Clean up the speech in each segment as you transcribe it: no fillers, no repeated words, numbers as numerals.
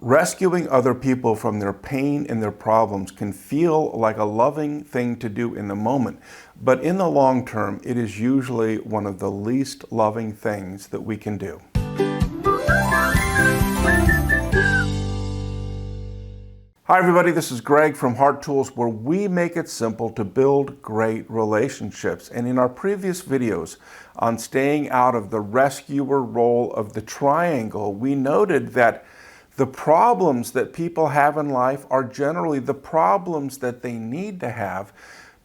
Rescuing other people from their pain and their problems can feel like a loving thing to do in the moment, but in the long term, it is usually one of the least loving things that we can do. Hi everybody, this is Greg from Heart Tools, where we make it simple to build great relationships. And in our previous videos on staying out of the rescuer role of the triangle, we noted that the problems that people have in life are generally the problems that they need to have,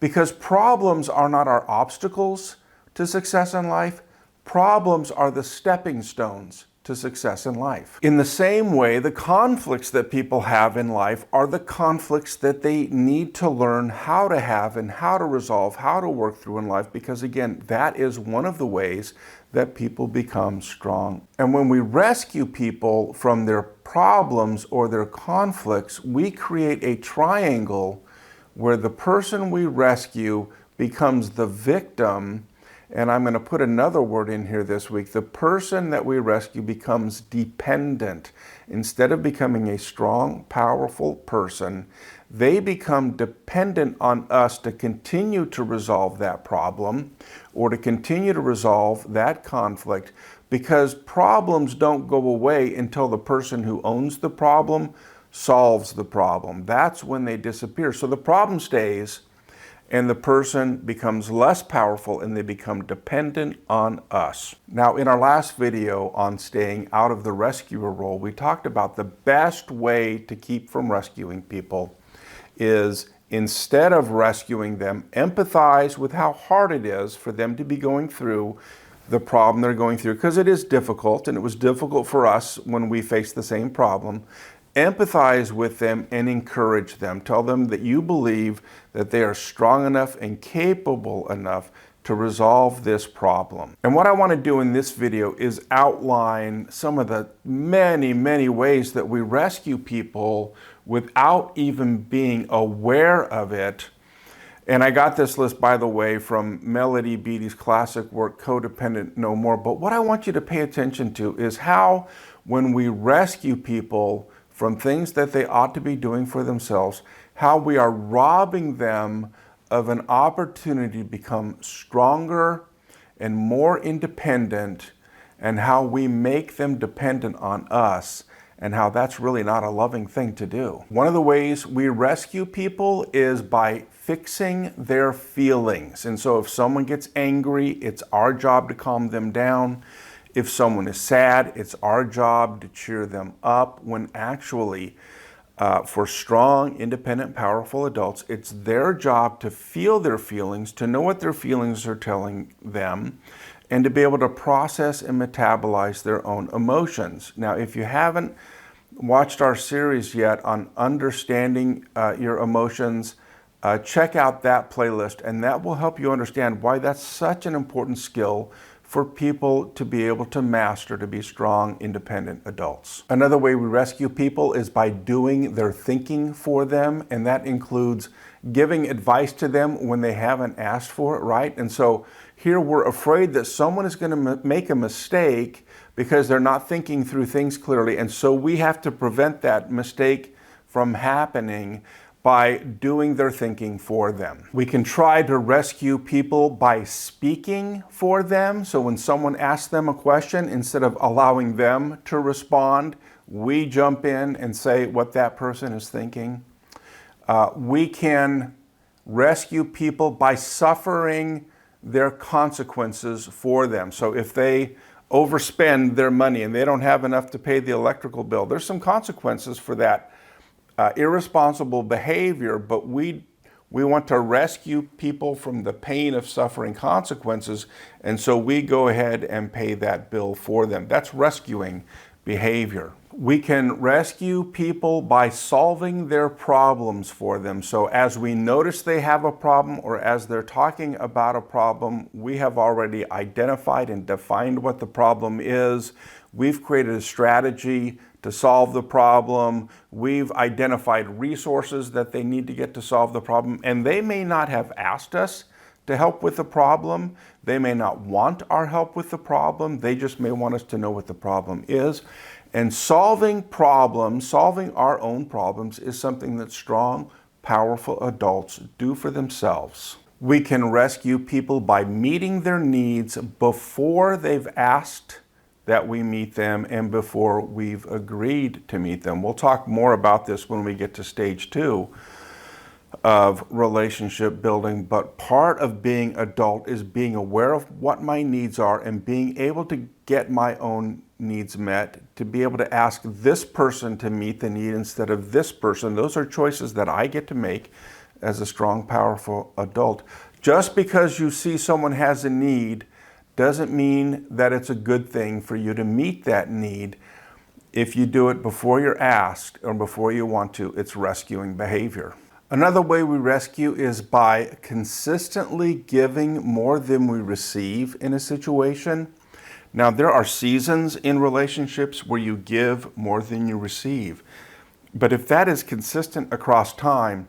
because problems are not our obstacles to success in life. Problems are the stepping stones to success in life. In the same way, the conflicts that people have in life are the conflicts that they need to learn how to have and how to resolve, how to work through in life, because again, that is one of the ways that people become strong. And when we rescue people from their problems or their conflicts, we create a triangle where the person we rescue becomes the victim. And I'm going to put another word in here this week. The person that we rescue becomes dependent. Instead of becoming a strong, powerful person, they become dependent on us to continue to resolve that problem or to continue to resolve that conflict, because problems don't go away until the person who owns the problem solves the problem. That's when they disappear. So the problem stays, and the person becomes less powerful and they become dependent on us. Now, in our last video on staying out of the rescuer role, we talked about the best way to keep from rescuing people is, instead of rescuing them, empathize with how hard it is for them to be going through the problem they're going through, because it is difficult, and it was difficult for us when we faced the same problem. Empathize with them and encourage them. Tell them that you believe that they are strong enough and capable enough to resolve this problem. And what I want to do in this video is outline some of the many ways that we rescue people without even being aware of it. And I got this list, by the way, from Melody Beattie's classic work, Codependent No More. But what I want you to pay attention to is how, when we rescue people from things that they ought to be doing for themselves, how we are robbing them of an opportunity to become stronger and more independent, and how we make them dependent on us, and how that's really not a loving thing to do. One of the ways we rescue people is by fixing their feelings. And so if someone gets angry, it's our job to calm them down. If someone is sad, it's our job to cheer them up, when actually, for strong, independent, powerful adults, it's their job to feel their feelings, to know what their feelings are telling them, and to be able to process and metabolize their own emotions. Now, if you haven't watched our series yet on understanding your emotions, check out that playlist, and that will help you understand why that's such an important skill for people to be able to master, to be strong, independent adults. Another way we rescue people is by doing their thinking for them, and that includes giving advice to them when they haven't asked for it, right? And so here we're afraid that someone is going to make a mistake because they're not thinking through things clearly, and so we have to prevent that mistake from happening by doing their thinking for them. We can try to rescue people by speaking for them. So when someone asks them a question, instead of allowing them to respond, we jump in and say what that person is thinking. We can rescue people by suffering their consequences for them. So if they overspend their money and they don't have enough to pay the electrical bill, there's some consequences for that irresponsible behavior, but we want to rescue people from the pain of suffering consequences, and so we go ahead and pay that bill for them. That's rescuing behavior. We can rescue people by solving their problems for them. So as we notice they have a problem, or as they're talking about a problem, we have already identified and defined what the problem is. We've created a strategy to solve the problem. We've identified resources that they need to get to solve the problem, and they may not have asked us to help with the problem. They may not want our help with the problem. They just may want us to know what the problem is. And solving problems, solving our own problems, is something that strong, powerful adults do for themselves. We can rescue people by meeting their needs before they've asked that we meet them and before we've agreed to meet them. We'll talk more about this when we get to stage 2 of relationship building, but part of being adult is being aware of what my needs are and being able to get my own needs met, to be able to ask this person to meet the need instead of this person. Those are choices that I get to make as a strong, powerful adult. Just because you see someone has a need doesn't mean that it's a good thing for you to meet that need. If you do it before you're asked or before you want to, it's rescuing behavior. Another way we rescue is by consistently giving more than we receive in a situation. Now, there are seasons in relationships where you give more than you receive. But if that is consistent across time,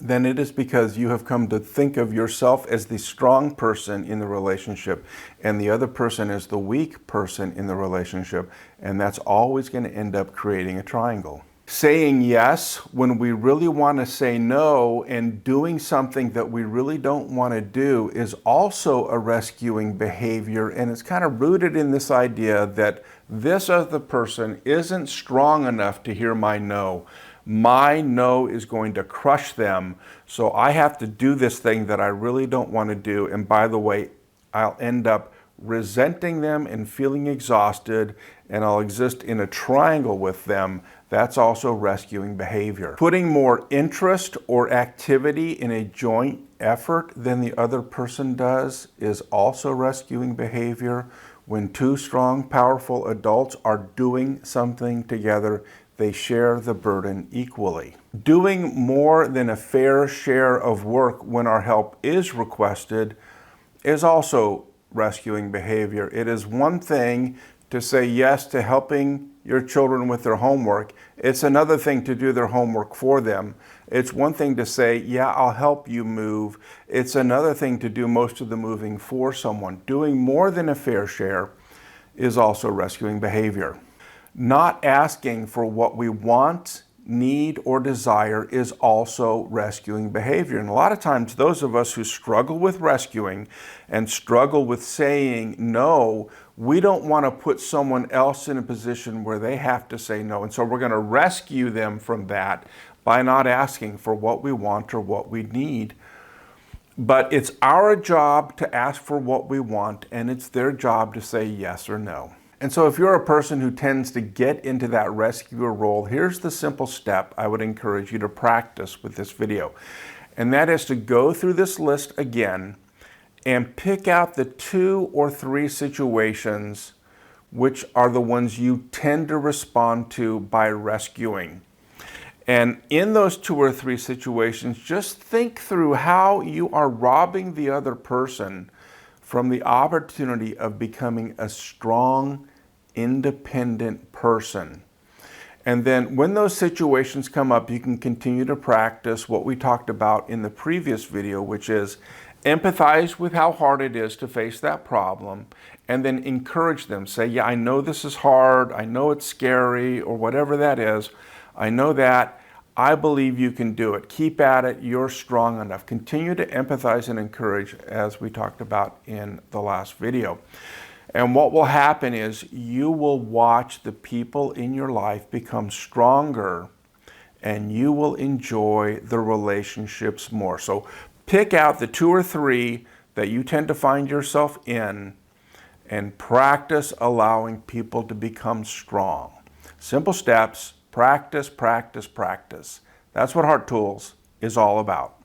then it is because you have come to think of yourself as the strong person in the relationship and the other person as the weak person in the relationship. And that's always going to end up creating a triangle. Saying yes when we really want to say no and doing something that we really don't want to do is also a rescuing behavior, and it's kind of rooted in this idea that this other person isn't strong enough to hear my no. My no is going to crush them, so I have to do this thing that I really don't want to do, and by the way, I'll end up resenting them and feeling exhausted, and I'll exist in a triangle with them. That's also rescuing behavior. Putting more interest or activity in a joint effort than the other person does is also rescuing behavior. When two strong, powerful adults are doing something together, they share the burden equally. Doing more than a fair share of work when our help is requested is also rescuing behavior. It is one thing to say yes to helping your children with their homework. It's another thing to do their homework for them. It's one thing to say, yeah, I'll help you move. It's another thing to do most of the moving for someone. Doing more than a fair share is also rescuing behavior. Not asking for what we want, need, or desire is also rescuing behavior. And a lot of times those of us who struggle with rescuing and struggle with saying no, we don't want to put someone else in a position where they have to say no. And so we're going to rescue them from that by not asking for what we want or what we need. But it's our job to ask for what we want, and it's their job to say yes or no. And so if you're a person who tends to get into that rescuer role, here's the simple step I would encourage you to practice with this video. And that is to go through this list again and pick out the 2 or 3 situations which are the ones you tend to respond to by rescuing. And in those 2 or 3 situations, just think through how you are robbing the other person from the opportunity of becoming a strong, independent person. And then when those situations come up, you can continue to practice what we talked about in the previous video, which is empathize with how hard it is to face that problem, and then encourage them. Say, yeah, I know this is hard, I know it's scary, or whatever that is. I know that. I believe you can do it. Keep at it. You're strong enough. Continue to empathize and encourage, as we talked about in the last video. And what will happen is you will watch the people in your life become stronger, and you will enjoy the relationships more. So pick out the 2 or 3 that you tend to find yourself in and practice allowing people to become strong. Simple steps. Practice, practice, practice. That's what Heart Tools is all about.